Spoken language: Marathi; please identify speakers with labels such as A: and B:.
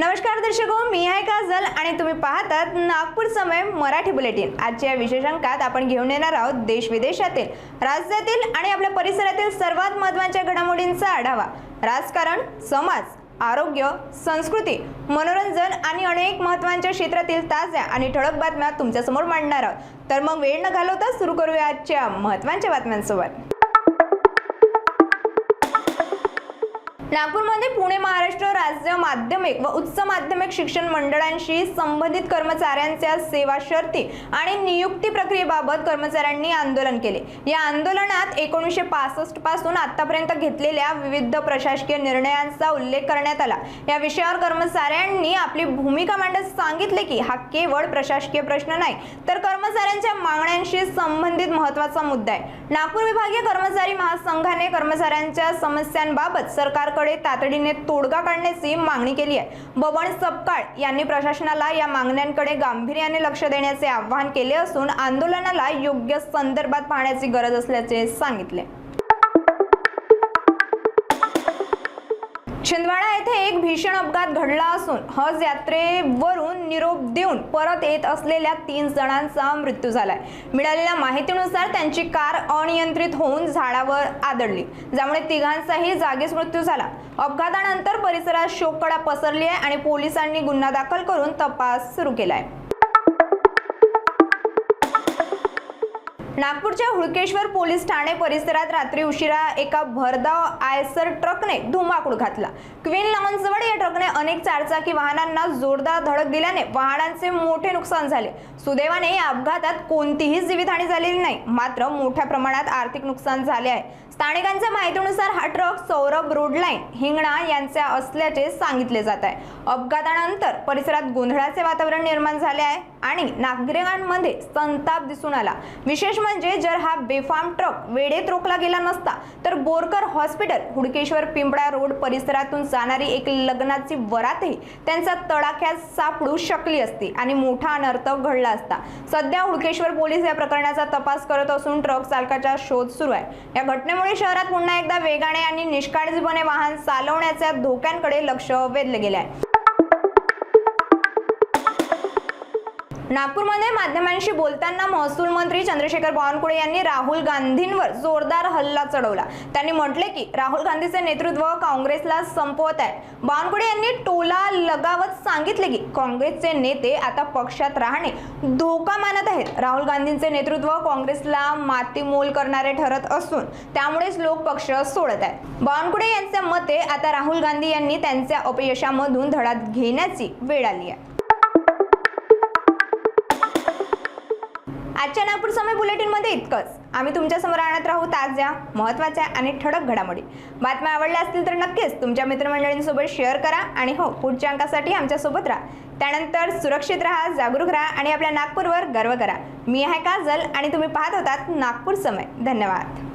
A: नमस्कार दर्शको, मी आहे काजल आणि तुम्ही पाहतात नागपूर समय मराठी बुलेटिन। आजच्या या विशेष अंकात आपण घेऊन येणार आहोत देश विदेशातील, राज्यातील आणि आपल्या परिसरातील सर्वात महत्त्वाच्या घडामोडींचा आढावा। राजकारण, समाज, आरोग्य, संस्कृती, मनोरंजन आणि अनेक महत्त्वाच्या क्षेत्रातील ताज्या आणि ठळक बातम्या तुमच्या समोर मांडणार आहोत। तर मग वेळ न घालवता सुरू करूया आजच्या महत्त्वाच्या बातम्यांसोबत। नागपूरमध्ये पुणे महाराष्ट्र राज्य माध्यमिक व उच्च माध्यमिक शिक्षण मंडळांशी संबंधित कर्मचाऱ्यांच्या सेवा शर्ती आणि नियुक्ती प्रक्रियेबाबत कर्मचाऱ्यांनी आंदोलन केले। या आंदोलनात 1965 पासून आतापर्यंत घेतलेल्या विविध प्रशासकीय निर्णयांचा उल्लेख करण्यात आला। या विषयावर कर्मचाऱ्यांनी आपली भूमिका मांडत सांगितले की हा केवळ प्रशासकीय प्रश्न नाही, तर कर्मचाऱ्यांच्या मागण्यांशी संबंधित महत्त्वाचा मुद्दा आहे। नागपूर विभागीय कर्मचारी महासंघाने कर्मचाऱ्यांच्या समस्यांबाबत सरकार तातडीने तोडगा काढण्याची मागणी केली आहे। बबन सपकाळ यांनी प्रशासनाला या मागण्यांकडे गांभीर्याने लक्ष देण्याचे आवाहन केले असून आंदोलनाला योग्य संदर्भात पाहण्याची गरज असल्याचे सांगितले। छिंदवाडा येथे एक भीषण अपघात घडला असून हज यात्रेवरून निरोप देऊन परत येत असलेल्या 3 जणांचा मृत्यू झालाय। मिळालेल्या माहितीनुसार त्यांची कार अनियंत्रित होऊन झाडावर आदळली, ज्यामुळे तिघांचाही जागीच मृत्यू झाला। अपघातानंतर परिसरात शोककळा पसरली आहे आणि पोलिसांनी गुन्हा दाखल करून तपास सुरू केलाय। नागपूरच्या हुडकेश्वर पोलीस ठाणे परिसरात रात्री उशिरा एका भरधाव आयसर ट्रकने धुमाकूळ घातला। क्वीन लॉन्सजवळ या ट्रकने अनेक चारचाकी वाहनांना जोरदार धडक दिल्याने वाहनांचे मोठे नुकसान झाले। सुदैवाने या अपघातात कोणतीही जीवितहानी झालेली नाही, मात्र मोठ्या प्रमाणात आर्थिक नुकसान झाले आहे। स्थानिकांच्या माहितीनुसार हा ट्रक सौरभ रोडलाईन हिंगणा यांचा असल्याचे सांगितले जात आहे। अपघातानंतर परिसरात गोंधळाचे वातावरण निर्माण झाले आहे आणि नागरिकांमध्ये संताप दिसून आला। विशेष म्हणजे जर हा बेफाम ट्रक वेळेत रोखला गेला नसता तर बोरकर हॉस्पिटल हुडकेश्वर पिंपळा रोड परिसरातून जाणारी एक लग्नाची वरातही त्यांचा तडाख्यात सापडू शकली असती आणि मोठा अनर्थ घडला असता। सध्या हुडकेश्वर पोलीस या प्रकरणाचा तपास करत असून ट्रक चालकाचा शोध सुरू आहे। या घटनेमुळे शहरात पुन्हा एकदा वेगाने आणि निष्काळजीपणे वाहन चालवण्याच्या धोक्यांकडे लक्ष वेधले गेले आहे। नागपूरमध्ये माध्यमांशी बोलताना महसूल मंत्री चंद्रशेखर बावनकुळे यांनी राहुल गांधींवर जोरदार हल्ला चढवला। त्यांनी म्हटले की राहुल गांधीचे नेतृत्व काँग्रेसला संपवत आहे। बावनकुळे यांनी टोला लगावत सांगितले की काँग्रेसचे नेते आता पक्षात राहणे धोका मानत आहेत। राहुल गांधींचे नेतृत्व काँग्रेसला मातीमोल करणारे ठरत असून त्यामुळेच लोक पक्ष सोडत आहेत। बावनकुळे यांच्या मते आता राहुल गांधी यांनी त्यांच्या अपयशामधून धडा घेण्याची वेळ आली आहे। आजच्या नागपूर समय बुलेटिन मध्ये इतकंच। आम्ही तुमच्या समोर आणत राहू ताज्या, महत्त्वाच्या आणि ठळक घडामोडी। बातम्या आवडल्या असतील तर नक्कीच तुमच्या मित्रमंडळींसोबत शेअर करा आणि हो, पुढच्या अंकासाठी आमच्या सोबत राहा। त्यानंतर सुरक्षित राहा, जागरूक राहा आणि आपल्या नागपूरवर गर्व करा। मी आहे काजल आणि तुम्ही पाहत होतात नागपूर समय। धन्यवाद।